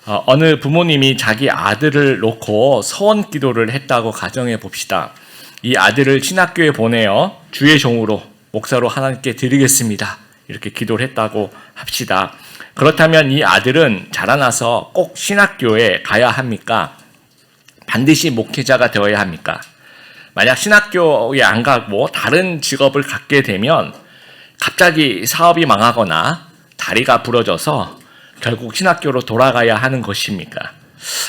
어느 부모님이 자기 아들을 놓고 서원 기도를 했다고 가정해 봅시다. 이 아들을 신학교에 보내어 주의 종으로 목사로 하나님께 드리겠습니다. 이렇게 기도를 했다고 합시다. 그렇다면 이 아들은 자라나서 꼭 신학교에 가야 합니까? 반드시 목회자가 되어야 합니까? 만약 신학교에 안 가고 다른 직업을 갖게 되면 갑자기 사업이 망하거나 다리가 부러져서 결국 신학교로 돌아가야 하는 것입니까?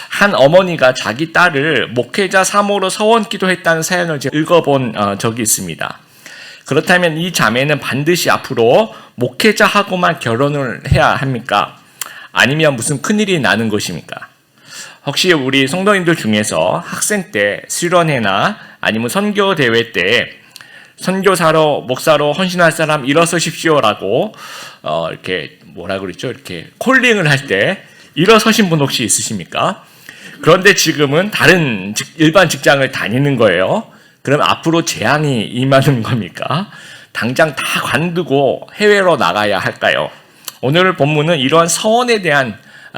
한 어머니가 자기 딸을 목회자 3호로 서원 기도했다는 사연을 제가 읽어본 적이 있습니다. 그렇다면 이 자매는 반드시 앞으로 목회자하고만 결혼을 해야 합니까? 아니면 무슨 큰일이 나는 것입니까? 혹시 우리 성도님들 중에서 학생 때 수련회나 아니면 선교대회 때 선교사로 목사로 헌신할 사람 일어서십시오라고 이렇게 뭐라 그랬죠? 이렇게 콜링을 할 때 일어서신 분 혹시 있으십니까? 그런데 지금은 다른 일반 직장을 다니는 거예요. 그럼 앞으로 재앙이 임하는 겁니까? 당장 다 관두고 해외로 나가야 할까요? 오늘 본문은 이러한 서원에 대한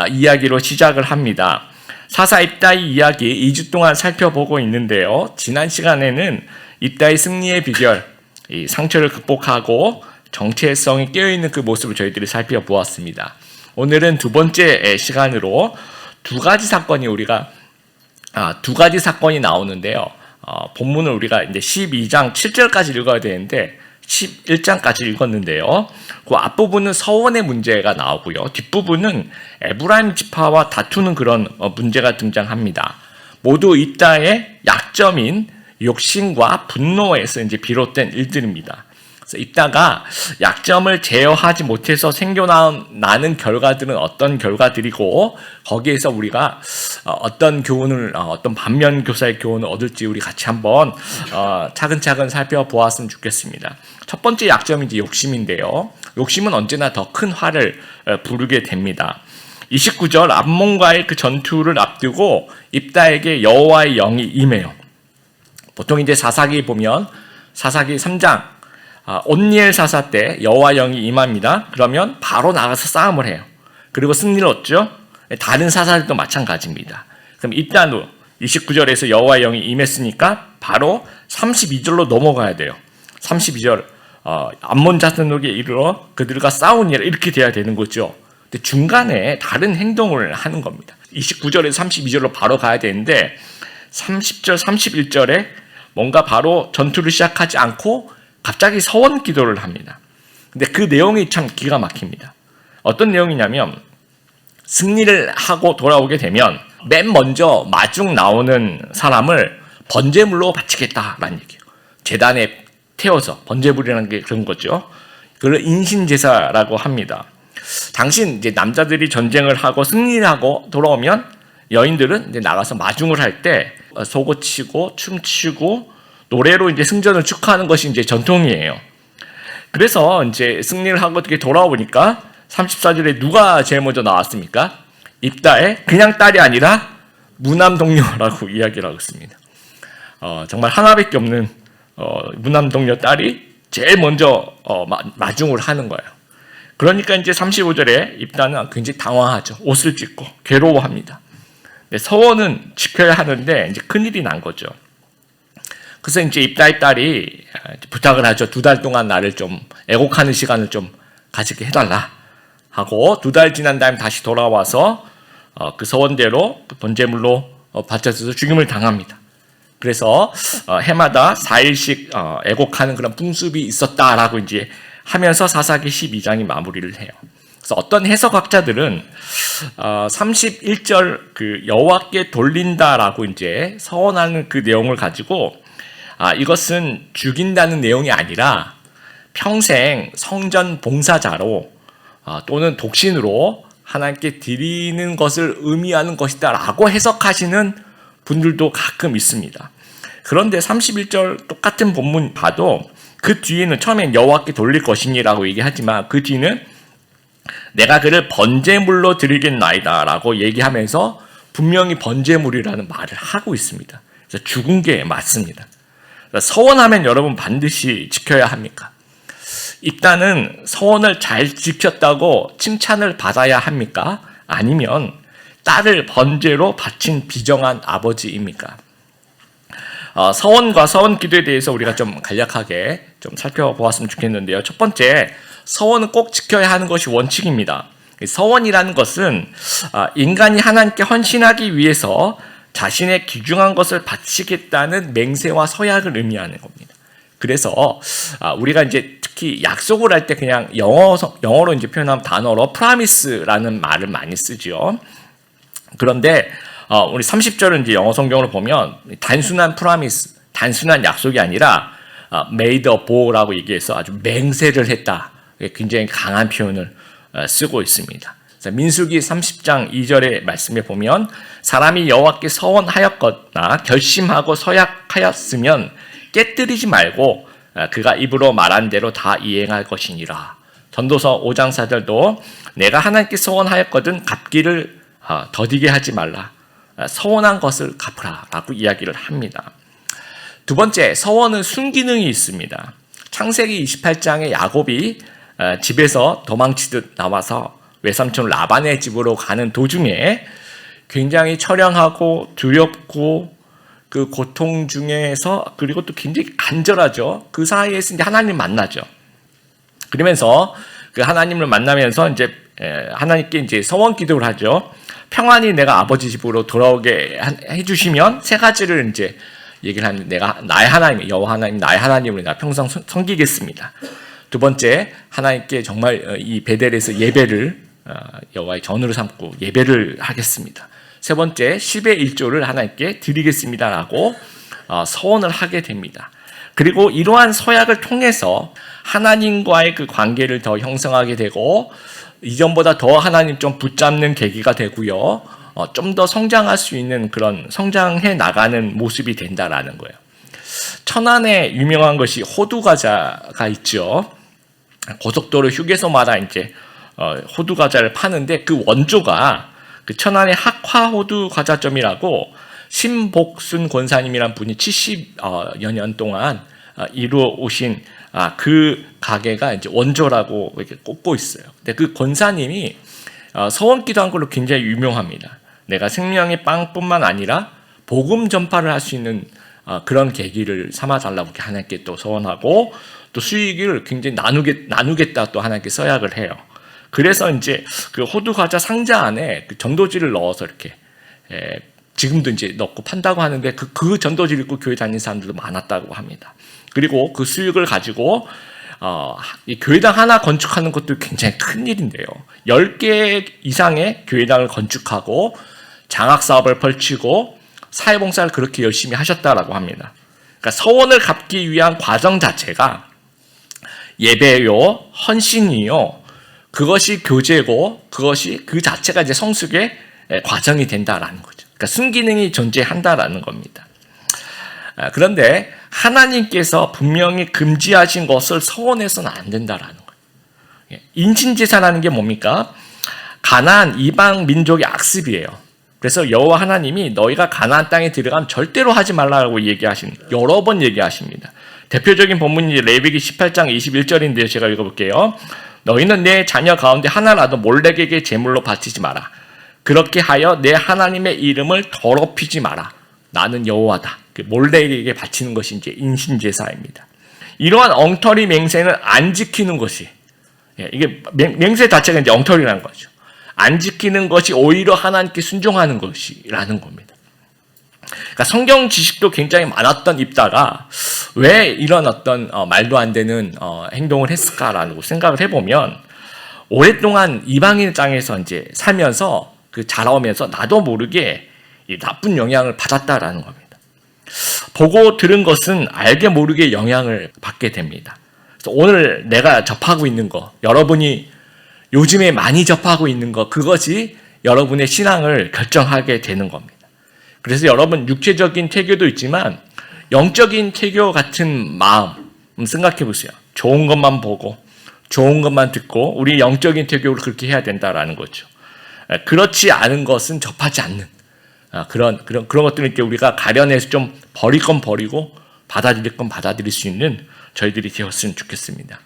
이야기로 시작을 합니다. 사사 입다의 이야기 2주 동안 살펴보고 있는데요. 지난 시간에는 입다의 승리의 비결, 이 상처를 극복하고 정체성이 깨어있는 그 모습을 저희들이 살펴보았습니다. 오늘은 두 번째 시간으로 두 가지 사건이 나오는데요. 본문을 우리가 이제 12장 7절까지 읽어야 되는데 11장까지 읽었는데요. 그 앞부분은 서원의 문제가 나오고요. 뒷부분은 에브라임 지파와 다투는 그런 문제가 등장합니다. 모두 입다의 약점인 욕심과 분노에서 이제 비롯된 일들입니다. 그래서 입다가 약점을 제어하지 못해서 생겨나는 결과들은 어떤 결과들이고 거기에서 우리가 어떤 교훈을 어떤 반면 교사의 교훈을 얻을지 우리 같이 한번 차근차근 살펴보았으면 좋겠습니다. 첫 번째 약점이 이제 욕심인데요. 욕심은 언제나 더 큰 화를 부르게 됩니다. 29절 암몬과의 그 전투를 앞두고 입다에게 여호와의 영이 임해요. 보통 이제 사사기 보면 사사기 3장 온니엘 사사 때 여호와 영이 임합니다. 그러면 바로 나가서 싸움을 해요. 그리고 승리를 얻죠. 다른 사사들도 마찬가지입니다. 그럼 입다도 29절에서 여호와 영이 임했으니까 바로 32절로 넘어가야 돼요. 32절 암몬 자손에게 이르러 그들과 싸우니라 이렇게 돼야 되는 거죠. 근데 중간에 다른 행동을 하는 겁니다. 29절에서 32절로 바로 가야 되는데 30절, 31절에 뭔가 바로 전투를 시작하지 않고 갑자기 서원 기도를 합니다. 근데 그 내용이 참 기가 막힙니다. 어떤 내용이냐면 승리를 하고 돌아오게 되면 맨 먼저 마중 나오는 사람을 번제물로 바치겠다라는 얘기예요. 제단에 태워서 번제물이라는 게 그런 거죠. 그걸 인신제사라고 합니다. 당시 이제 남자들이 전쟁을 하고 승리를 하고 돌아오면 여인들은 이제 나가서 마중을 할 때 속옷 치고 춤추고 노래로 이제 승전을 축하하는 것이 이제 전통이에요. 그래서 이제 승리를 하고 어떻게 돌아오니까 34절에 누가 제일 먼저 나왔습니까? 입다의 그냥 딸이 아니라 무남 동료라고 이야기를 하고 있습니다. 정말 하나밖에 없는 무남 동료 딸이 제일 먼저 마중을 하는 거예요. 그러니까 이제 35절에 입다는 굉장히 당황하죠. 옷을 찢고 괴로워합니다. 서원은 지켜야 하는데 이제 큰일이 난 거죠. 그래서 이제 입다의 딸이 부탁을 하죠. 2달 동안 나를 좀 애곡하는 시간을 좀 가지게 해달라 하고 2달 지난 다음에 다시 돌아와서 그 서원대로 번제물로 바쳐져서 죽임을 당합니다. 그래서 해마다 4일씩 애곡하는 그런 풍습이 있었다라고 이제 하면서 사사기 12장이 마무리를 해요. 그래서 어떤 해석학자들은 31절 그 여호와께 돌린다라고 이제 서원하는 그 내용을 가지고 이것은 죽인다는 내용이 아니라 평생 성전 봉사자로 또는 독신으로 하나님께 드리는 것을 의미하는 것이다라고 해석하시는 분들도 가끔 있습니다. 그런데 31절 똑같은 본문 봐도 그 뒤에는 처음엔 여호와께 돌릴 것이니라고 얘기하지만 그 뒤는 내가 그를 번제물로 드리겠나이다 라고 얘기하면서 분명히 번제물이라는 말을 하고 있습니다. 그래서 죽은 게 맞습니다. 서원하면 여러분 반드시 지켜야 합니까? 입다는 서원을 잘 지켰다고 칭찬을 받아야 합니까? 아니면 딸을 번제로 바친 비정한 아버지입니까? 서원과 서원 기도에 대해서 우리가 좀 간략하게 좀 살펴보았으면 좋겠는데요. 첫 번째, 서원은 꼭 지켜야 하는 것이 원칙입니다. 서원이라는 것은 인간이 하나님께 헌신하기 위해서 자신의 귀중한 것을 바치겠다는 맹세와 서약을 의미하는 겁니다. 그래서 우리가 이제 특히 약속을 할 때 그냥 영어로 이제 표현하면 단어로 promise라는 말을 많이 쓰죠. 그런데 우리 30절은 이제 영어 성경으로 보면 단순한 promise, 단순한 약속이 아니라 made a vow라고 얘기해서 아주 맹세를 했다. 굉장히 강한 표현을 쓰고 있습니다. 민수기 30장 2절의 말씀에 보면 사람이 여호와께 서원하였거나 결심하고 서약하였으면 깨뜨리지 말고 그가 입으로 말한 대로 다 이행할 것이니라. 전도서 5장 4절도 내가 하나님께 서원하였거든 갚기를 더디게 하지 말라. 서원한 것을 갚으라 라고 이야기를 합니다. 두 번째, 서원은 순기능이 있습니다. 창세기 28장에 야곱이 집에서 도망치듯 나와서 외삼촌 라반의 집으로 가는 도중에 굉장히 처량하고 두렵고 그 고통 중에서 그리고 또 굉장히 간절하죠. 그 사이에서 이제 하나님 만나죠. 그러면서 그 하나님을 만나면서 이제 하나님께 이제 서원 기도를 하죠. 평안히 내가 아버지 집으로 돌아오게 해주시면 세 가지를 이제 얘기를 하는데 내가 나의 하나님, 여호와 하나님, 나의 하나님을 내가 평생 섬기겠습니다. 두 번째, 하나님께 정말 이 베델에서 예배를 여호와의 전으로 삼고 예배를 하겠습니다. 세 번째, 10의 1조를 하나님께 드리겠습니다라고 서원을 하게 됩니다. 그리고 이러한 서약을 통해서 하나님과의 그 관계를 더 형성하게 되고 이전보다 더 하나님 좀 붙잡는 계기가 되고요. 좀 더 성장할 수 있는 그런 성장해 나가는 모습이 된다라는 거예요. 천안에 유명한 것이 호두과자가 있죠. 고속도로 휴게소마다 이제 호두 과자를 파는데 그 원조가 그 천안의 학화호두 과자점이라고 신복순 권사님이란 분이 70여 년 동안 이루어 오신 그 가게가 이제 원조라고 이렇게 꼽고 있어요. 근데 그 권사님이 서원 기도한 걸로 굉장히 유명합니다. 내가 생명의 빵뿐만 아니라 복음 전파를 할 수 있는 그런 계기를 삼아달라고 하나님께 또 서원하고 또 수익을 굉장히 나누겠다 또 하나님께 서약을 해요. 그래서 이제 그 호두 과자 상자 안에 그 전도지를 넣어서 이렇게 지금도 이제 넣고 판다고 하는데 그 전도지를 입고 교회 다니는 사람들도 많았다고 합니다. 그리고 그 수익을 가지고 이 교회당 하나 건축하는 것도 굉장히 큰 일인데요. 10개 이상의 교회당을 건축하고 장학 사업을 펼치고 사회봉사를 그렇게 열심히 하셨다라고 합니다. 그러니까 서원을 갚기 위한 과정 자체가 예배요, 헌신이요, 그것이 교제고 그것이 그 자체가 이제 성숙의 과정이 된다라는 거죠. 그러니까 순기능이 존재한다라는 겁니다. 그런데 하나님께서 분명히 금지하신 것을 서원해서는 안 된다라는 거예요. 인신제사라는 게 뭡니까? 가나안 이방 민족의 악습이에요. 그래서 여호와 하나님이 너희가 가나안 땅에 들어가면 절대로 하지 말라고 여러 번 얘기하십니다. 대표적인 본문이 레위기 18장 21절인데요. 제가 읽어볼게요. 너희는 내 자녀 가운데 하나라도 몰렉에게 제물로 바치지 마라. 그렇게 하여 내 하나님의 이름을 더럽히지 마라. 나는 여호와다. 몰렉에게 바치는 것이 이제 인신제사입니다. 이러한 엉터리 맹세는 안 지키는 것이, 이게 맹세 자체가 이제 엉터리라는 거죠. 안 지키는 것이 오히려 하나님께 순종하는 것이라는 겁니다. 그러니까 성경 지식도 굉장히 많았던 입다가 왜 이런 어떤 말도 안 되는 행동을 했을까라고 생각을 해보면 오랫동안 이방인 땅에서 이제 살면서 그 자라오면서 나도 모르게 이 나쁜 영향을 받았다라는 겁니다. 보고 들은 것은 알게 모르게 영향을 받게 됩니다. 그래서 오늘 내가 접하고 있는 거, 여러분이 요즘에 많이 접하고 있는 거, 그것이 여러분의 신앙을 결정하게 되는 겁니다. 그래서 여러분 육체적인 태교도 있지만 영적인 태교 같은 마음 생각해 보세요. 좋은 것만 보고 좋은 것만 듣고 우리 영적인 태교를 그렇게 해야 된다라는 거죠. 그렇지 않은 것은 접하지 않는 그런 것들을 이렇게 우리가 가려내서 좀 버릴 건 버리고 받아들일 건 받아들일 수 있는 저희들이 되었으면 좋겠습니다.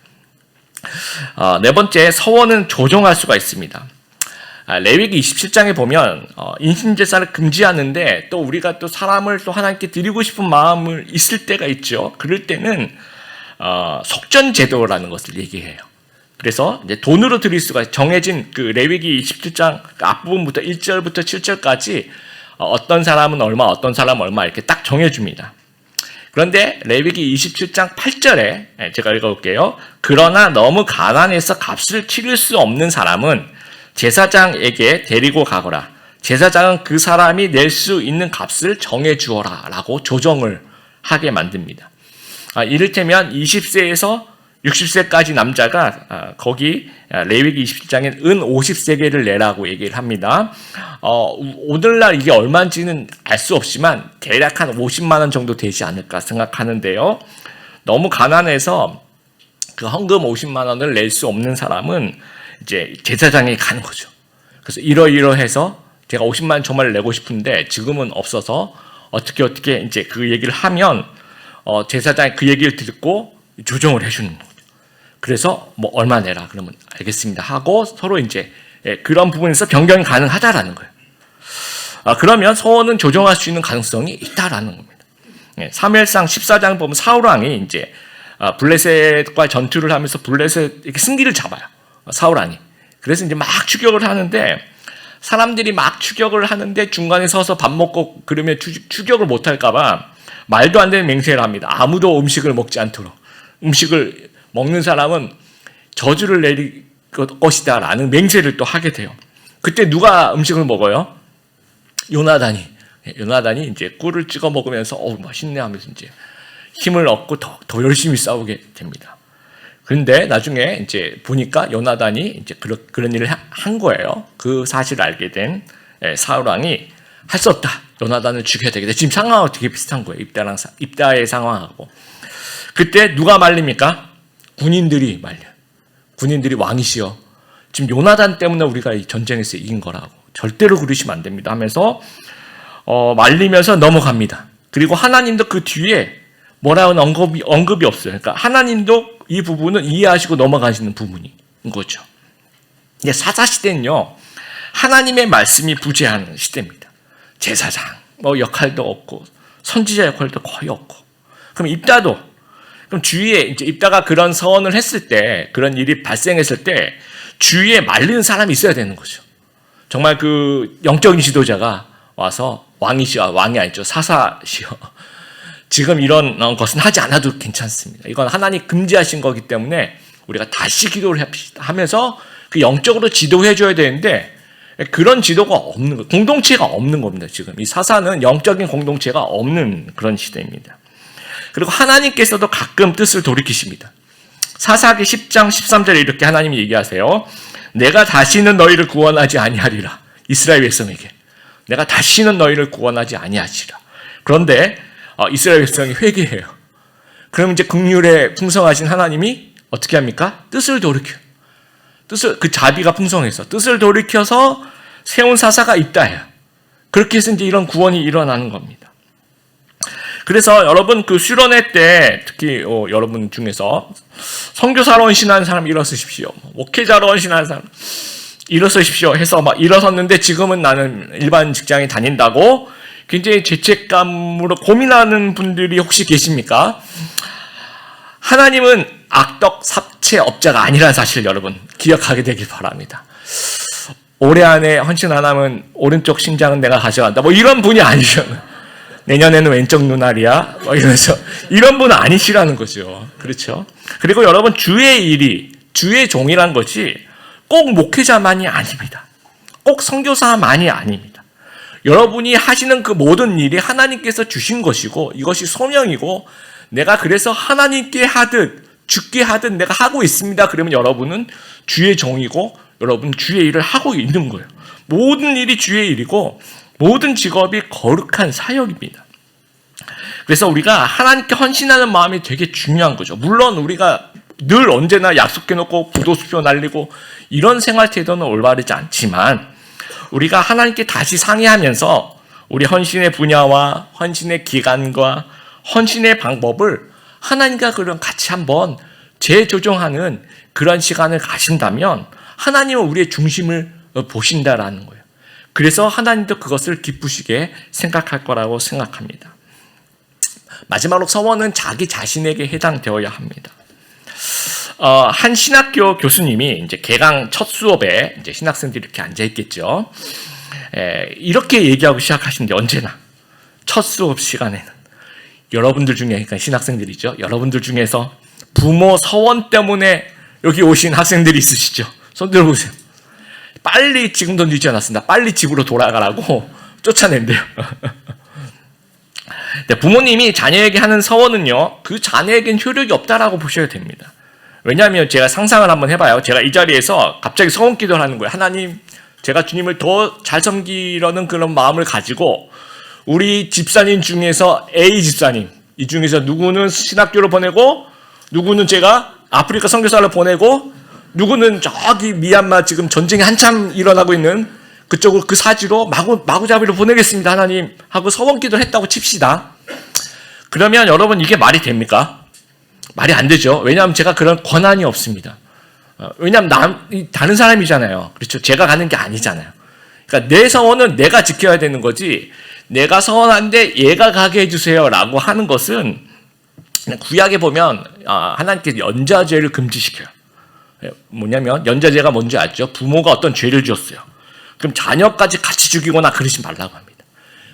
네 번째, 서원은 조정할 수가 있습니다. 레위기 27장에 보면 인신제사를 금지하는데 또 우리가 또 사람을 또 하나님께 드리고 싶은 마음을 있을 때가 있죠. 그럴 때는 속전제도라는 것을 얘기해요. 그래서 이제 돈으로 드릴 수가 정해진 그 레위기 27장 앞부분부터 1절부터 7절까지 어떤 사람은 얼마, 어떤 사람은 얼마 이렇게 딱 정해줍니다. 그런데 레위기 27장 8절에 제가 읽어볼게요. 그러나 너무 가난해서 값을 치를 수 없는 사람은 제사장에게 데리고 가거라. 제사장은 그 사람이 낼 수 있는 값을 정해 주어라 라고 조정을 하게 만듭니다. 이를테면 20세에서 60세까지 남자가 거기 레위기 27장에 은 50세겔을 내라고 얘기를 합니다. 오늘날 이게 얼마인지는 알 수 없지만 대략 한 50만 원 정도 되지 않을까 생각하는데요. 너무 가난해서 그 헌금 50만 원을 낼 수 없는 사람은 이제 제사장에 가는 거죠. 그래서 이러이러해서 제가 50만 원 정말 내고 싶은데 지금은 없어서 어떻게 이제 그 얘기를 하면 제사장이 그 얘기를 듣고 조정을 해주는 거죠. 그래서 뭐 얼마 내라 그러면 알겠습니다 하고 서로 이제 그런 부분에서 변경이 가능하다라는 거예요. 그러면 서원은 조정할 수 있는 가능성이 있다라는 겁니다. 사무엘상 14장 보면 사울 왕이 이제 블레셋과 전투를 하면서 블레셋 이렇게 승기를 잡아요. 사울 왕이. 그래서 이제 막 추격을 하는데 사람들이 막 추격을 하는데 중간에 서서 밥 먹고 그러면 추격을 못 할까봐 말도 안 되는 맹세를 합니다. 아무도 음식을 먹지 않도록. 음식을 먹는 사람은 저주를 내릴 것이다 라는 맹세를 또 하게 돼요. 그때 누가 음식을 먹어요? 요나단이 이제 꿀을 찍어 먹으면서 맛있네 하면서 이제 힘을 얻고 더 열심히 싸우게 됩니다. 그런데 나중에 이제 보니까 요나단이 이제 그런 일을 한 거예요. 그 사실을 알게 된 사울 왕이 할 수 없다. 요나단을 죽여야 되겠다. 지금 상황하고 되게 비슷한 거예요. 입다의 상황하고. 그때 누가 말립니까? 군인들이 말려요. 군인들이 왕이시여. 지금 요나단 때문에 우리가 이 전쟁에서 이긴 거라고. 절대로 그러시면 안 됩니다 하면서 말리면서 넘어갑니다. 그리고 하나님도 그 뒤에 뭐라는 언급이 없어요. 그러니까 하나님도 이 부분은 이해하시고 넘어가시는 부분인 거죠. 사사시대는요. 하나님의 말씀이 부재하는 시대입니다. 제사장 역할도 없고 선지자 역할도 거의 없고. 그럼 그럼 주위에 이제 입다가 그런 서원을 했을 때 그런 일이 발생했을 때 주위에 말리는 사람이 있어야 되는 거죠. 정말 그 영적인 지도자가 와서 왕이 아니죠. 사사시여. 지금 이런 것은 하지 않아도 괜찮습니다. 이건 하나님 금지하신 거기 때문에 우리가 다시 기도를 합시다 하면서 그 영적으로 지도해 줘야 되는데 그런 지도가 없는 거, 공동체가 없는 겁니다. 지금 이 사사는 영적인 공동체가 없는 그런 시대입니다. 그리고 하나님께서도 가끔 뜻을 돌이키십니다. 사사기 10장 13절에 이렇게 하나님이 얘기하세요. 내가 다시는 너희를 구원하지 아니하리라. 이스라엘 백성에게. 내가 다시는 너희를 구원하지 아니하시라. 그런데 이스라엘 백성이 회개해요. 그럼 이제 긍휼에 풍성하신 하나님이 어떻게 합니까? 뜻을 돌이켜요. 그 자비가 풍성해서 뜻을 돌이켜서 세운 사사가 있다예요. 그렇게 해서 이제 이런 구원이 일어나는 겁니다. 그래서 여러분 그 수련회 때 특히 여러분 중에서 선교사로 헌신하는 사람 일어서십시오. 목회자로 헌신하는 사람 일어서십시오 해서 막 일어섰는데 지금은 나는 일반 직장에 다닌다고 굉장히 죄책감으로 고민하는 분들이 혹시 계십니까? 하나님은 악덕 삽채업자가 아니라는 사실 여러분 기억하게 되길 바랍니다. 올해 안에 헌신 안 하면 오른쪽 심장은 내가 가져간다. 이런 분이 아니셔요. 내년에는 왼쪽 눈알이야. 이러면서 이런 분은 아니시라는 거죠. 그렇죠? 그리고 여러분 주의 종이란 것이 꼭 목회자만이 아닙니다. 꼭 선교사만이 아닙니다. 여러분이 하시는 그 모든 일이 하나님께서 주신 것이고 이것이 소명이고 내가 그래서 하나님께 하듯 죽게 하듯 내가 하고 있습니다. 그러면 여러분은 주의 종이고 여러분 주의 일을 하고 있는 거예요. 모든 일이 주의 일이고 모든 직업이 거룩한 사역입니다. 그래서 우리가 하나님께 헌신하는 마음이 되게 중요한 거죠. 물론 우리가 늘 언제나 약속해놓고 부도수표 날리고 이런 생활 태도는 올바르지 않지만 우리가 하나님께 다시 상의하면서 우리 헌신의 분야와 헌신의 기간과 헌신의 방법을 하나님과 그런 같이 한번 재조정하는 그런 시간을 가신다면 하나님은 우리의 중심을 보신다라는 거예요. 그래서 하나님도 그것을 기쁘시게 생각할 거라고 생각합니다. 마지막으로 서원은 자기 자신에게 해당되어야 합니다. 한 신학교 교수님이 이제 개강 첫 수업에 이제 신학생들이 이렇게 앉아 있겠죠. 이렇게 얘기하고 시작하시는데, 언제나 첫 수업 시간에는 여러분들 중에, 그러니까 신학생들이죠. 여러분들 중에서 부모 서원 때문에 여기 오신 학생들이 있으시죠? 손 들어보세요. 빨리, 지금도 늦지 않았습니다. 빨리 집으로 돌아가라고 쫓아낸대요. 부모님이 자녀에게 하는 서원은요, 그 자녀에겐 효력이 없다라고 보셔야 됩니다. 왜냐하면 제가 상상을 한번 해봐요. 제가 이 자리에서 갑자기 서원 기도를 하는 거예요. 하나님, 제가 주님을 더 잘 섬기려는 그런 마음을 가지고 우리 집사님 중에서 A 집사님, 이 중에서 누구는 신학교를 보내고, 누구는 제가 아프리카 선교사를 보내고, 누구는 저기 미얀마 지금 전쟁이 한참 일어나고 있는 그쪽으로, 그 사지로 마구잡이로 보내겠습니다, 하나님 하고 서원 기도를 했다고 칩시다. 그러면 여러분, 이게 말이 됩니까? 말이 안 되죠. 왜냐하면 제가 그런 권한이 없습니다. 왜냐하면 다른 사람이잖아요. 그렇죠? 제가 가는 게 아니잖아요. 그러니까 내 서원은 내가 지켜야 되는 거지, 내가 서원한데 얘가 가게 해주세요 라고 하는 것은, 구약에 보면 하나님께서 연자죄를 금지시켜요. 뭐냐면, 연자죄가 뭔지 알죠? 부모가 어떤 죄를 지었어요. 그럼 자녀까지 같이 죽이거나 그러지 말라고 합니다.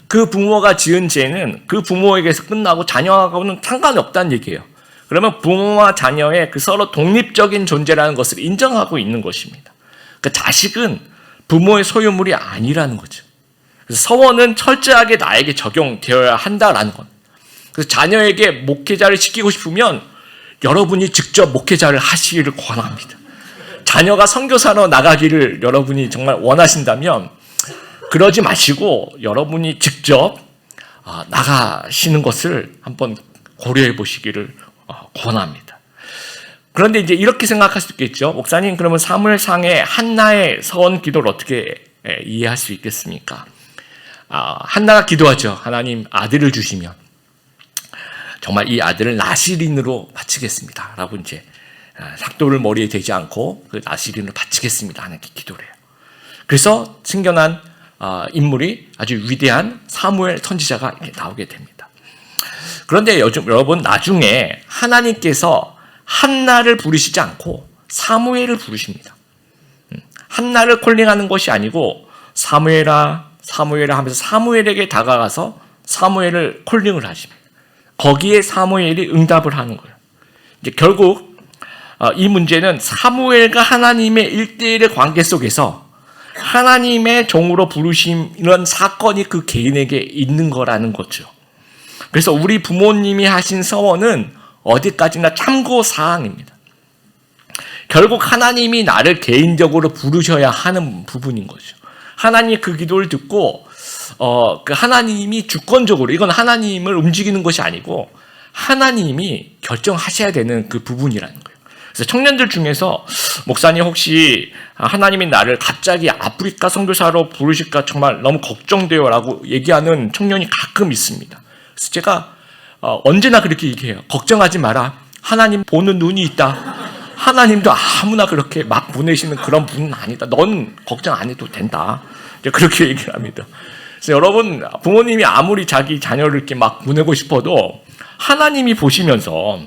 그 부모가 지은 죄는 그 부모에게서 끝나고 자녀하고는 상관이 없다는 얘기예요. 그러면 부모와 자녀의 그 서로 독립적인 존재라는 것을 인정하고 있는 것입니다. 그러니까 자식은 부모의 소유물이 아니라는 거죠. 그래서 서원은 철저하게 나에게 적용되어야 한다라는 겁니다. 그래서 자녀에게 목회자를 시키고 싶으면 여러분이 직접 목회자를 하시기를 권합니다. 자녀가 선교사로 나가기를 여러분이 정말 원하신다면 그러지 마시고 여러분이 직접 나가시는 것을 한번 고려해 보시기를 권합니다. 그런데 이제 이렇게 생각할 수 있겠죠. 목사님, 그러면 사무엘상의 한나의 서원 기도를 어떻게 이해할 수 있겠습니까? 한나가 기도하죠. 하나님, 아들을 주시면 정말 이 아들을 나시린으로 바치겠습니다 라고 이제 삭도를 머리에 대지 않고 그 나시린을 바치겠습니다 하는 기도를 해요. 그래서 생겨난 인물이 아주 위대한 사무엘 선지자가 이렇게 나오게 됩니다. 그런데 여러분, 나중에 하나님께서 한나를 부르시지 않고 사무엘을 부르십니다. 한나를 콜링하는 것이 아니고 사무엘아 사무엘아 하면서 사무엘에게 다가가서 사무엘을 콜링을 하십니다. 거기에 사무엘이 응답을 하는 거예요. 이제 결국 이 문제는 사무엘과 하나님의 1대1의 관계 속에서 하나님의 종으로 부르시는 사건이 그 개인에게 있는 거라는 거죠. 그래서 우리 부모님이 하신 서원은 어디까지나 참고사항입니다. 결국 하나님이 나를 개인적으로 부르셔야 하는 부분인 거죠. 하나님이 그 기도를 듣고 그 하나님이 주권적으로, 이건 하나님을 움직이는 것이 아니고 하나님이 결정하셔야 되는 그 부분이라는 거예요. 그래서 청년들 중에서 목사님, 혹시 하나님이 나를 갑자기 아프리카 선교사로 부르실까 정말 너무 걱정돼요 라고 얘기하는 청년이 가끔 있습니다. 그래서 제가 언제나 그렇게 얘기해요. 걱정하지 마라. 하나님 보는 눈이 있다. 하나님도 아무나 그렇게 막 보내시는 그런 분은 아니다. 넌 걱정 안 해도 된다. 그렇게 얘기를 합니다. 그래서 여러분, 부모님이 아무리 자기 자녀를 이렇게 막 보내고 싶어도 하나님이 보시면서,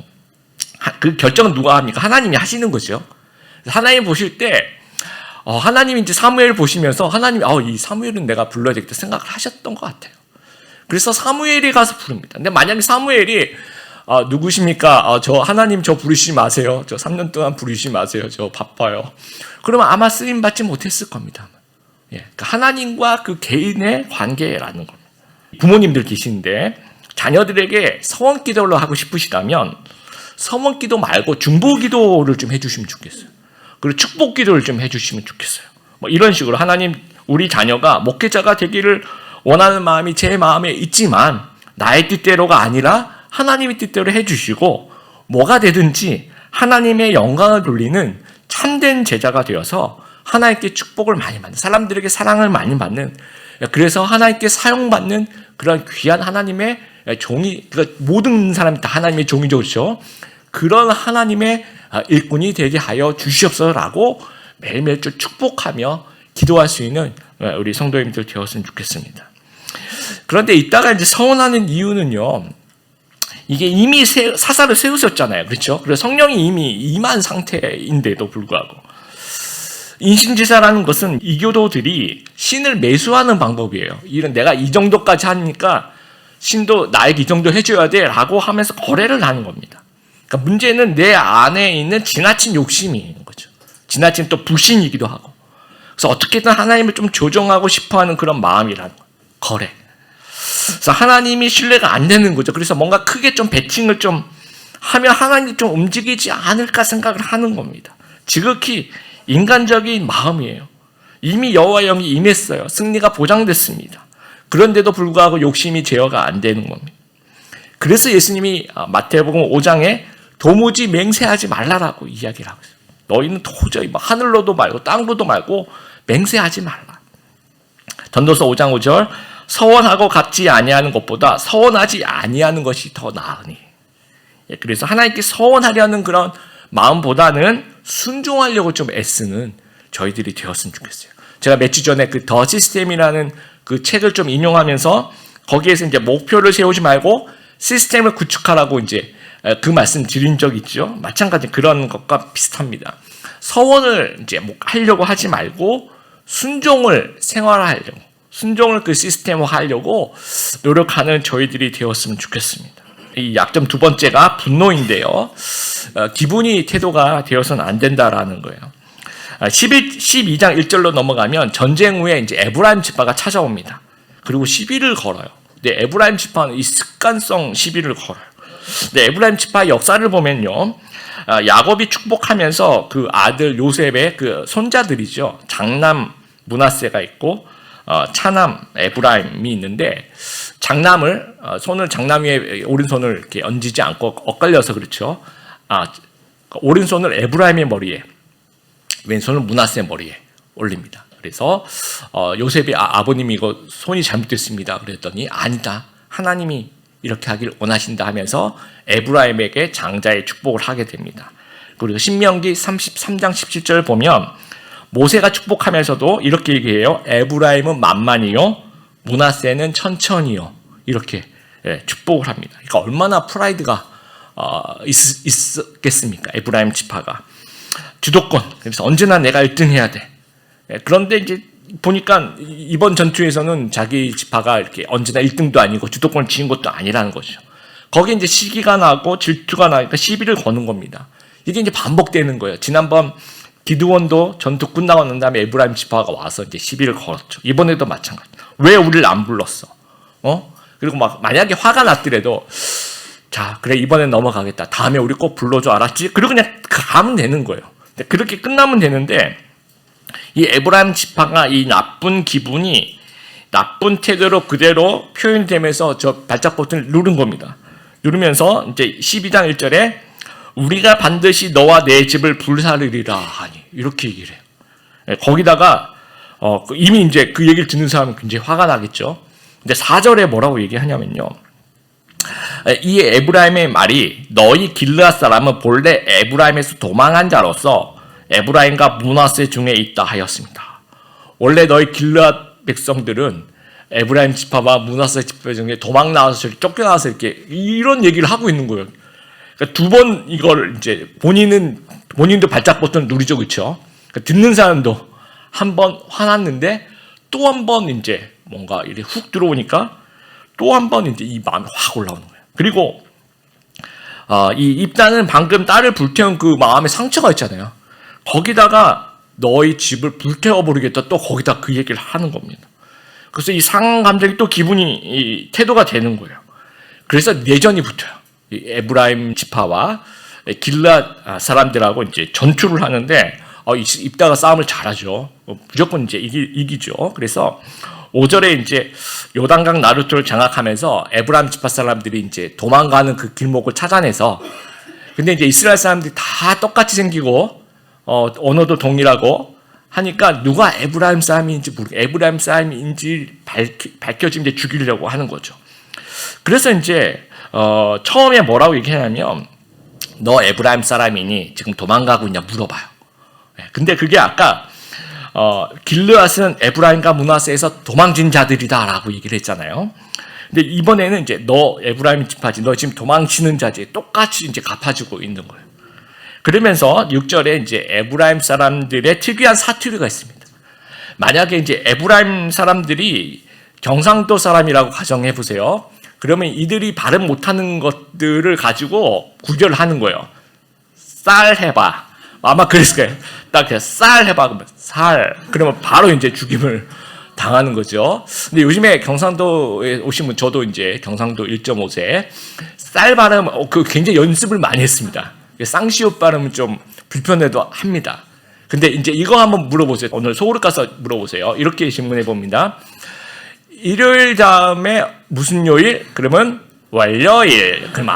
그 결정은 누가 합니까? 하나님이 하시는 거죠. 하나님 보실 때 하나님이 이제 사무엘을 보시면서 하나님이 이 사무엘은 내가 불러야 되겠다 생각을 하셨던 것 같아요. 그래서 사무엘이 가서 부릅니다. 근데 만약에 사무엘이 누구십니까? 하나님 저 부르시지 마세요. 저 3년 동안 부르시지 마세요. 저 바빠요. 그러면 아마 쓰임 받지 못했을 겁니다. 그러니까 하나님과 그 개인의 관계라는 겁니다. 부모님들 계시는데 자녀들에게 서원 기도를 하고 싶으시다면 서원 기도 말고 중보 기도를 좀 해주시면 좋겠어요. 그리고 축복 기도를 좀 해주시면 좋겠어요. 뭐 이런 식으로 하나님, 우리 자녀가 목회자가 되기를 원하는 마음이 제 마음에 있지만 나의 뜻대로가 아니라 하나님의 뜻대로 해주시고 뭐가 되든지 하나님의 영광을 돌리는 참된 제자가 되어서 하나님께 축복을 많이 받는, 사람들에게 사랑을 많이 받는, 그래서 하나님께 사용받는 그런 귀한 하나님의 종이, 그러니까 모든 사람이 다 하나님의 종이죠, 그렇죠? 그런 하나님의 일꾼이 되게 하여 주시옵소서라고 매일매일 축복하며 기도할 수 있는 우리 성도님들 되었으면 좋겠습니다. 그런데 이따가 이제 서원하는 이유는요, 이게 이미 사사를 세우셨잖아요. 그렇죠? 그래서 성령이 이미 임한 상태인데도 불구하고. 인신지사라는 것은 이교도들이 신을 매수하는 방법이에요. 이런 내가 이 정도까지 하니까 신도 나에게 이 정도 해줘야 돼 라고 하면서 거래를 하는 겁니다. 그러니까 문제는 내 안에 있는 지나친 욕심이 있는 거죠. 지나친 또 불신이기도 하고. 그래서 어떻게든 하나님을 좀 조정하고 싶어하는 그런 마음이라는 거예요. 거래. 그래서 하나님이 신뢰가 안 되는 거죠. 그래서 뭔가 크게 좀 베팅을 좀 하면 하나님이 좀 움직이지 않을까 생각을 하는 겁니다. 지극히 인간적인 마음이에요. 이미 여호와의 영이 임했어요. 승리가 보장됐습니다. 그런데도 불구하고 욕심이 제어가 안 되는 겁니다. 그래서 예수님이 마태복음 5장에 도무지 맹세하지 말라라고 이야기를 하고 있어요. 너희는 도저히 하늘로도 말고 땅로도 말고 맹세하지 말라. 전도서 5장 5절 서원하고 갚지 아니하는 것보다 서원하지 아니하는 것이 더 나으니. 그래서 하나님께 서원하려는 그런 마음보다는 순종하려고 좀 애쓰는 저희들이 되었으면 좋겠어요. 제가 몇 주 전에 그 더 시스템이라는 그 책을 좀 인용하면서 거기에서 이제 목표를 세우지 말고 시스템을 구축하라고 이제 그 말씀 드린 적 있죠. 마찬가지 그런 것과 비슷합니다. 서원을 이제 하려고 하지 말고 순종을 생활하려고, 순종을 그 시스템화 하려고 노력하는 저희들이 되었으면 좋겠습니다. 이 약점 두 번째가 분노인데요. 기분이 태도가 되어서는 안 된다라는 거예요. 12장 1절로 넘어가면 전쟁 후에 이제 에브라임 지파가 찾아옵니다. 그리고 시비를 걸어요. 근데 에브라임 지파는 이 습관성 시비를 걸어요. 근데 에브라임 지파의 역사를 보면요, 야곱이 축복하면서 그 아들 요셉의 그 손자들이죠. 장남 므낫세가 있고 차남 에브라임이 있는데, 장남을 손을 장남 위에 오른손을 이렇게 얹지 않고 엇갈려서 그렇죠. 오른손을 에브라임의 머리에, 왼손을 므낫세 머리에 올립니다. 그래서 요셉이 아버님이 이거 손이 잘못됐습니다. 그랬더니 아니다, 하나님이 이렇게 하길 원하신다 하면서 에브라임에게 장자의 축복을 하게 됩니다. 그리고 신명기 33장 17절 보면 모세가 축복하면서도 이렇게 얘기해요. 에브라임은 만만히요, 므낫세는 천천히요. 이렇게 축복을 합니다. 그러니까 얼마나 프라이드가 있겠습니까? 에브라임 지파가. 주도권. 그래서 언제나 내가 1등 해야 돼. 그런데 이제 보니까 이번 전투에서는 자기 지파가 이렇게 언제나 1등도 아니고 주도권을 쥐는 것도 아니라는 거죠. 거기에 이제 시기가 나고 질투가 나니까 시비를 거는 겁니다. 이게 이제 반복되는 거예요. 지난번 기드원도 전투 끝나고 난 다음에 에브라임 지파가 와서 이제 시비를 걸었죠. 이번에도 마찬가지. 왜 우리를 안 불렀어? 그리고 만약에 화가 났더라도, 자, 그래, 이번엔 넘어가겠다. 다음에 우리 꼭 불러줘, 알았지? 그리고 그냥 가면 되는 거예요. 그렇게 끝나면 되는데, 이 에브라임 지파가 이 나쁜 기분이 나쁜 태도로 그대로 표현되면서 저 발작 버튼을 누른 겁니다. 누르면서 이제 12장 1절에 우리가 반드시 너와 내 집을 불사르리라 하니, 이렇게 얘기를 해요. 거기다가 이미 이제 그 얘기를 듣는 사람은 굉장히 화가 나겠죠. 근데 4절에 뭐라고 얘기하냐면요, 이 에브라임의 말이 너희 길르앗 사람은 본래 에브라임에서 도망한 자로서 에브라임과 므낫세 중에 있다 하였습니다. 원래 너희 길르앗 백성들은 에브라임 지파와 므낫세 지파 중에 도망 나와서 쫓겨나서 이렇게 이런 얘기를 하고 있는 거예요. 그러니까 두 번 이걸 이제 본인도 발작 버튼 누리죠, 그렇죠? 그러니까 듣는 사람도 한 번 화났는데 또 한 번 이제 뭔가 이렇게 훅 들어오니까 또 한 번 이제 이 마음이 확 올라오는 거예요. 그리고 이 입다는 방금 딸을 불태운 그 마음에 상처가 있잖아요. 거기다가 너희 집을 불태워버리겠다, 또 거기다 그 얘기를 하는 겁니다. 그래서 이 상한 감정이 또 기분이 태도가 되는 거예요. 그래서 내전이 붙어요. 이 에브라임 지파와 길르앗 사람들하고 이제 전투를 하는데 입다가 싸움을 잘하죠. 무조건 이제 이기죠. 그래서 5절에 이제 요단강 나루토를 장악하면서 에브라임 지파 사람들이 이제 도망가는 그 길목을 찾아내서, 근데 이제 이스라엘 사람들이 다 똑같이 생기고 언어도 동일하고 하니까 누가 에브라임 사람인지 모르고 에브라임 사람인지 밝혀지면 이제 죽이려고 하는 거죠. 그래서 이제 처음에 뭐라고 얘기하냐면 너 에브라임 사람이니 지금 도망가고 있냐 물어봐요. 근데 그게 아까 길르앗은 에브라임과 므낫세에서 도망친 자들이다라고 얘기를 했잖아요. 근데 이번에는 이제 너 에브라임 지파지, 너 지금 도망치는 자지, 똑같이 이제 갚아주고 있는 거예요. 그러면서 6절에 이제 에브라임 사람들의 특이한 사투리가 있습니다. 만약에 이제 에브라임 사람들이 경상도 사람이라고 가정해 보세요. 그러면 이들이 발음 못하는 것들을 가지고 구별하는 거예요. 쌀 해봐. 아마 그랬을 거예요. 딱 그냥 쌀 해봐. 그러면 살. 그러면 바로 이제 죽임을 당하는 거죠. 근데 요즘에 경상도에 오신 분, 저도 이제 경상도 1.5세 쌀 발음 굉장히 연습을 많이 했습니다. 쌍시옷 발음은 좀 불편해도 합니다. 근데 이제 이거 한번 물어보세요. 오늘 서울 가서 물어보세요. 이렇게 질문해 봅니다. 일요일 다음에 무슨 요일? 그러면 월요일. 그럼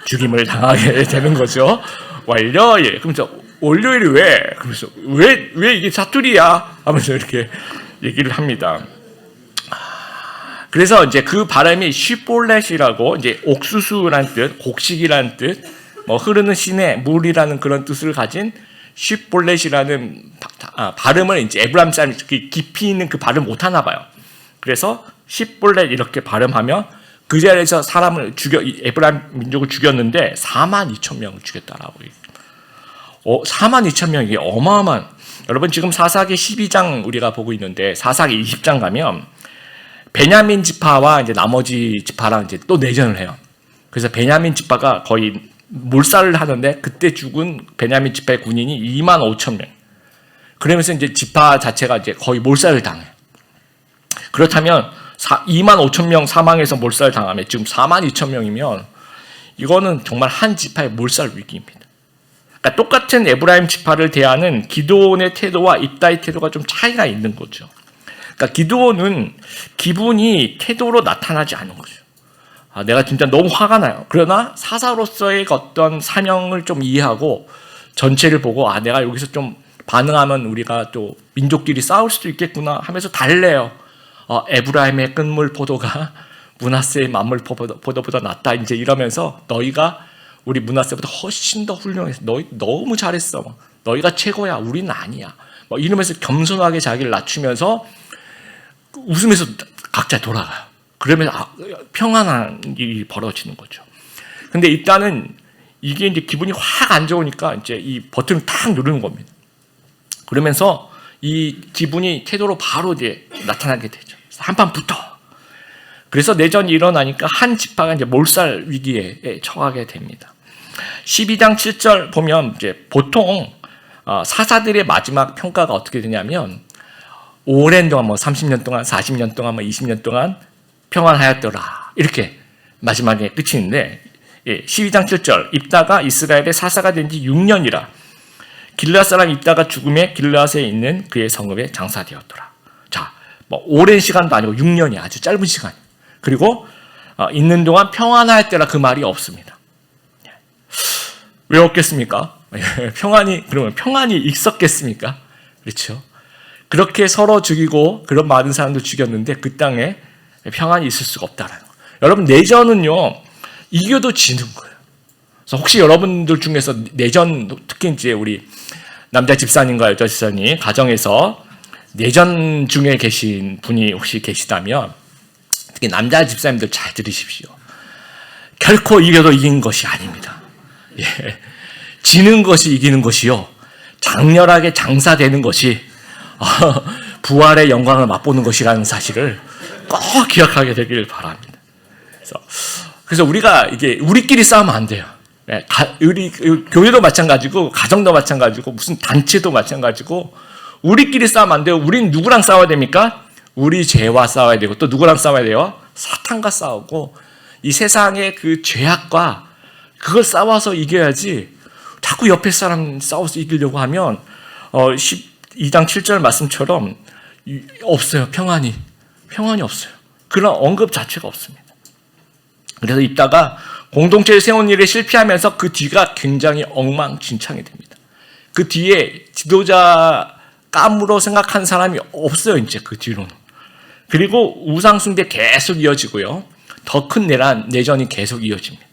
죽임을 당하게 되는 거죠. 월요일. 그러면서 월요일이 왜? 그러면서 왜 이게 사투리야? 하면서 이렇게 얘기를 합니다. 그래서 이제 그 발음이 쉬볼렛이라고 이제 옥수수라는 뜻, 곡식이라는 뜻, 뭐 흐르는 시내 물이라는 그런 뜻을 가진 쉬볼렛이라는 발음을 이제 에브라임 사람이 깊이 있는 그 발음 못 하나 봐요. 그래서 쉬볼렛 이렇게 발음하면 그 자리에서 사람을 에브라임 민족을 죽였는데 42,000명을 죽였다라고. 42,000명 이게 어마어마한. 여러분 지금 사사기 12장 우리가 보고 있는데 사사기 20장 가면 베냐민 지파와 이제 나머지 지파랑 이제 또 내전을 해요. 그래서 베냐민 지파가 거의 몰살을 하는데 그때 죽은 베냐민 지파의 군인이 25,000명. 그러면서 이제 지파 자체가 이제 거의 몰살을 당해요. 그렇다면 25,000명 사망해서 몰살 당하면 지금 42,000명이면 이거는 정말 한 지파의 몰살 위기입니다. 그러니까 똑같은 에브라임 지파를 대하는 기드온의 태도와 입다의 태도가 좀 차이가 있는 거죠. 그러니까 기드온은 기분이 태도로 나타나지 않는 거죠. 내가 진짜 너무 화가 나요. 그러나 사사로서의 어떤 사명을 좀 이해하고 전체를 보고 내가 여기서 좀 반응하면 우리가 또 민족끼리 싸울 수도 있겠구나 하면서 달래요. 에브라임의 끝물 포도가 므낫세의 만물 포도보다 낫다. 이제 이러면서 너희가 우리 므낫세보다 훨씬 더 훌륭해서 너희 너무 잘했어. 너희가 최고야. 우리는 아니야. 이러면서 겸손하게 자기를 낮추면서 웃으면서 각자 돌아가요. 그러면 평안한 일이 벌어지는 거죠. 근데 일단은 이게 이제 기분이 확 안 좋으니까 이제 이 버튼을 탁 누르는 겁니다. 그러면서 이 기분이 태도로 바로 이제 나타나게 되죠. 한판 붙어. 그래서 내전이 일어나니까 한 지파가 이제 몰살 위기에 처하게 됩니다. 12장 7절 보면 이제 보통 사사들의 마지막 평가가 어떻게 되냐면 오랜 동안 30년 동안, 40년 동안, 20년 동안 평안하였더라. 이렇게 마지막에 끝이 있는데 12장 7절 입다가 이스라엘의 사사가 된 지 6년이라 길르앗 사람 입다가 죽음에 길르앗에 있는 그의 성읍에 장사되었더라. 자, 오랜 시간도 아니고 6년이 아주 짧은 시간. 그리고 있는 동안 평안하였더라 그 말이 없습니다. 왜 없겠습니까? 그러면 평안이 있었겠습니까? 그렇죠. 그렇게 서로 죽이고 그런 많은 사람들 죽였는데 그 땅에 평안이 있을 수가 없다라는 거예요. 여러분 내전은요 이겨도 지는 거예요. 그래서 혹시 여러분들 중에서 내전 특히 이제 우리 남자 집사님과 여자 집사님 가정에서 내전 중에 계신 분이 혹시 계시다면 특히 남자 집사님들 잘 들으십시오. 결코 이겨도 이긴 것이 아닙니다. 지는 것이 이기는 것이요 장렬하게 장사되는 것이 부활의 영광을 맛보는 것이라는 사실을 꼭 기억하게 되길 바랍니다. 그래서 우리가 이게 우리끼리 싸우면 안 돼요. 우리 교회도 마찬가지고 가정도 마찬가지고 무슨 단체도 마찬가지고 우리끼리 싸우면 안 돼요. 우린 누구랑 싸워야 됩니까? 우리 죄와 싸워야 되고 또 누구랑 싸워야 돼요? 사탄과 싸우고 이 세상의 그 죄악과 그걸 싸워서 이겨야지 자꾸 옆에 사람 싸워서 이기려고 하면 12장 7절 말씀처럼 없어요. 평안이 없어요. 그런 언급 자체가 없습니다. 그래서 있다가 공동체를 세운 일에 실패하면서 그 뒤가 굉장히 엉망진창이 됩니다. 그 뒤에 지도자 감으로 생각하는 사람이 없어요. 이제 그 뒤로는. 그리고 우상숭배 계속 이어지고요. 더 큰 내전이 계속 이어집니다.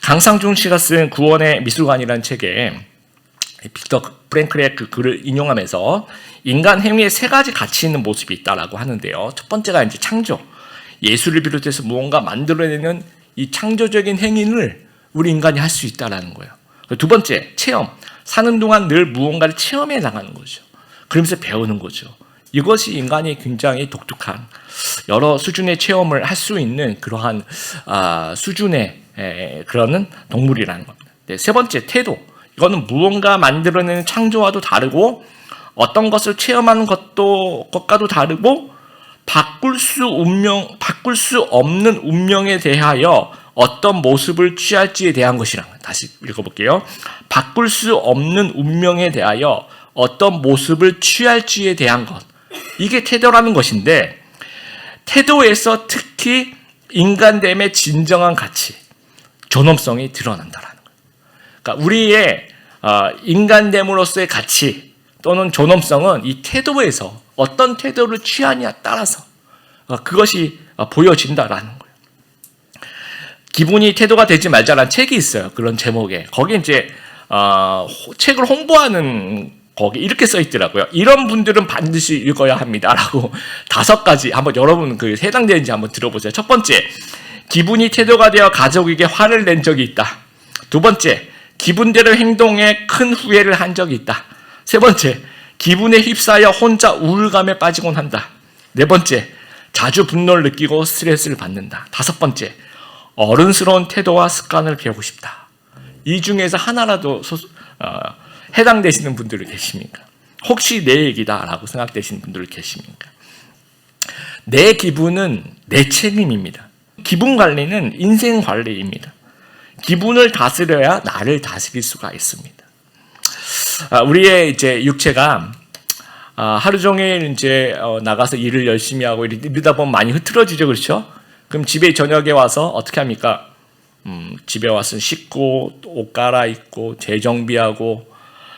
강상중 씨가 쓴 구원의 미술관이라는 책에 빅터 프랭클의 그 글을 인용하면서 인간 행위에 세 가지 가치 있는 모습이 있다라고 하는데요. 첫 번째가 이제 창조. 예술을 비롯해서 무언가 만들어내는 이 창조적인 행위를 우리 인간이 할 수 있다라는 거예요. 두 번째, 체험. 사는 동안 늘 무언가를 체험해 나가는 거죠. 그러면서 배우는 거죠. 이것이 인간이 굉장히 독특한 여러 수준의 체험을 할 수 있는 그러한 수준의 그런 동물이라는 겁니다. 네, 세 번째, 태도. 이거는 무언가 만들어내는 창조와도 다르고 어떤 것을 체험하는 것과도 다르고 바꿀 수 없는 운명에 대하여 어떤 모습을 취할지에 대한 것이라는 거예요. 다시 읽어볼게요. 바꿀 수 없는 운명에 대하여 어떤 모습을 취할지에 대한 것. 이게 태도라는 것인데 태도에서 특히 인간됨의 진정한 가치, 존엄성이 드러난다라는 거예요. 그러니까 우리의 인간됨으로서의 가치 또는 존엄성은 이 태도에서 어떤 태도를 취하냐에 따라서 그것이 보여진다라는 거예요. 기분이 태도가 되지 말자라는 책이 있어요. 그런 제목에. 거기 이제 책을 홍보하는 거기 이렇게 써 있더라고요. 이런 분들은 반드시 읽어야 합니다라고 5가지 한번 여러분 그 해당되는지 한번 들어보세요. 첫 번째, 기분이 태도가 되어 가족에게 화를 낸 적이 있다. 두 번째, 기분대로 행동에 큰 후회를 한 적이 있다. 세 번째, 기분에 휩싸여 혼자 우울감에 빠지곤 한다. 네 번째, 자주 분노를 느끼고 스트레스를 받는다. 다섯 번째, 어른스러운 태도와 습관을 배우고 싶다. 이 중에서 하나라도 해당되시는 분들이 계십니까? 혹시 내 얘기다라고 생각되시는 분들이 계십니까? 내 기분은 내 책임입니다. 기분 관리는 인생 관리입니다. 기분을 다스려야 나를 다스릴 수가 있습니다. 우리의 이제 육체가 하루 종일 이제 나가서 일을 열심히 하고 이러다 보면 많이 흐트러지죠, 그렇죠? 그럼 집에 저녁에 와서 어떻게 합니까? 집에 와서 씻고 옷 갈아입고 재정비하고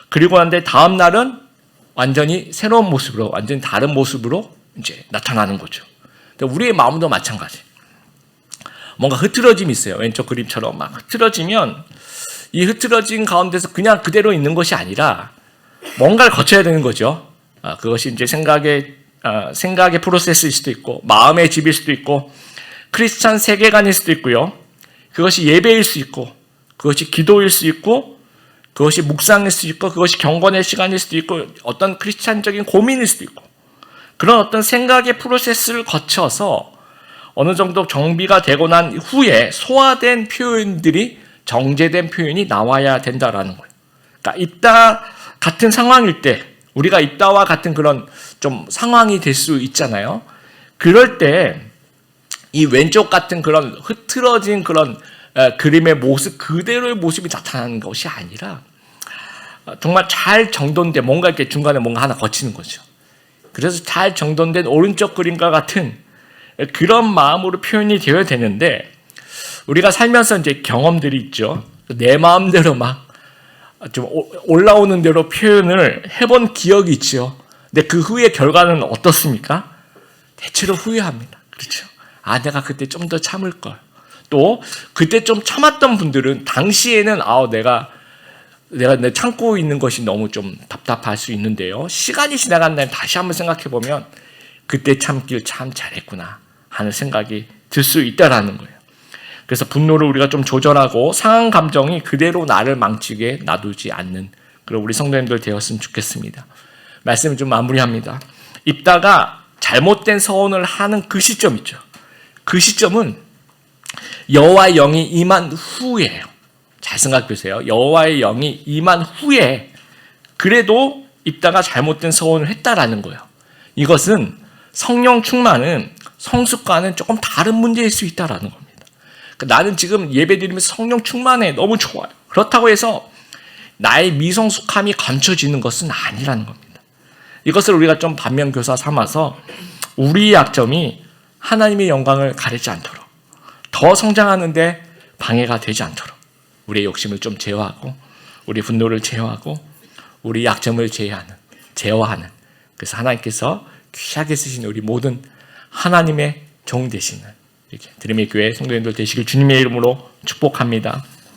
그리고 한데 다음 날은 완전히 새로운 모습으로, 완전히 다른 모습으로 이제 나타나는 거죠. 우리의 마음도 마찬가지. 뭔가 흐트러짐이 있어요. 왼쪽 그림처럼 막 흐트러지면 이 흐트러진 가운데서 그냥 그대로 있는 것이 아니라 뭔가를 거쳐야 되는 거죠. 그것이 이제 생각의 프로세스일 수도 있고, 마음의 집일 수도 있고, 크리스찬 세계관일 수도 있고요. 그것이 예배일 수 있고, 그것이 기도일 수 있고, 그것이 묵상일 수 있고, 그것이 경건의 시간일 수도 있고, 어떤 크리스찬적인 고민일 수도 있고, 그런 어떤 생각의 프로세스를 거쳐서 어느 정도 정비가 되고 난 후에 소화된 표현들이 정제된 표현이 나와야 된다라는 거예요. 그러니까 이따 같은 상황일 때 우리가 이따와 같은 그런 좀 상황이 될 수 있잖아요. 그럴 때 이 왼쪽 같은 그런 흐트러진 그런 그림의 모습 그대로의 모습이 나타나는 것이 아니라 정말 잘 정돈된 뭔가 이렇게 중간에 뭔가 하나 거치는 거죠. 그래서 잘 정돈된 오른쪽 그림과 같은 그런 마음으로 표현이 되어야 되는데 우리가 살면서 이제 경험들이 있죠. 내 마음대로 막 좀 올라오는 대로 표현을 해본 기억이 있죠. 근데 그 후의 결과는 어떻습니까? 대체로 후회합니다. 그렇죠? 내가 그때 좀 더 참을 걸. 또 그때 좀 참았던 분들은 당시에는 내가 참고 있는 것이 너무 좀 답답할 수 있는데요. 시간이 지나간 날 다시 한번 생각해 보면 그때 참길 참 잘했구나 하는 생각이 들 수 있다라는 거예요. 그래서 분노를 우리가 좀 조절하고 상한 감정이 그대로 나를 망치게 놔두지 않는 그런 우리 성도님들 되었으면 좋겠습니다. 말씀을 좀 마무리합니다. 입다가 잘못된 서원을 하는 그 시점 있죠. 그 시점은 여호와의 영이 임한 후예요. 잘 생각해 보세요. 여호와의 영이 임한 후에 그래도 입다가 잘못된 서원을 했다라는 거예요. 이것은 성령 충만은 성숙과는 조금 다른 문제일 수 있다라는 겁니다. 나는 지금 예배드리면서 성령 충만해 너무 좋아요. 그렇다고 해서 나의 미성숙함이 감춰지는 것은 아니라는 겁니다. 이것을 우리가 좀 반면교사 삼아서 우리의 약점이 하나님의 영광을 가리지 않도록 더 성장하는데 방해가 되지 않도록 우리의 욕심을 좀 제어하고 우리 분노를 제어하고 우리 약점을 제어하는 그래서 하나님께서 귀하게 쓰신 우리 모든 하나님의 종 되시는 이렇게 드림의 교회 성도님들 되시길 주님의 이름으로 축복합니다.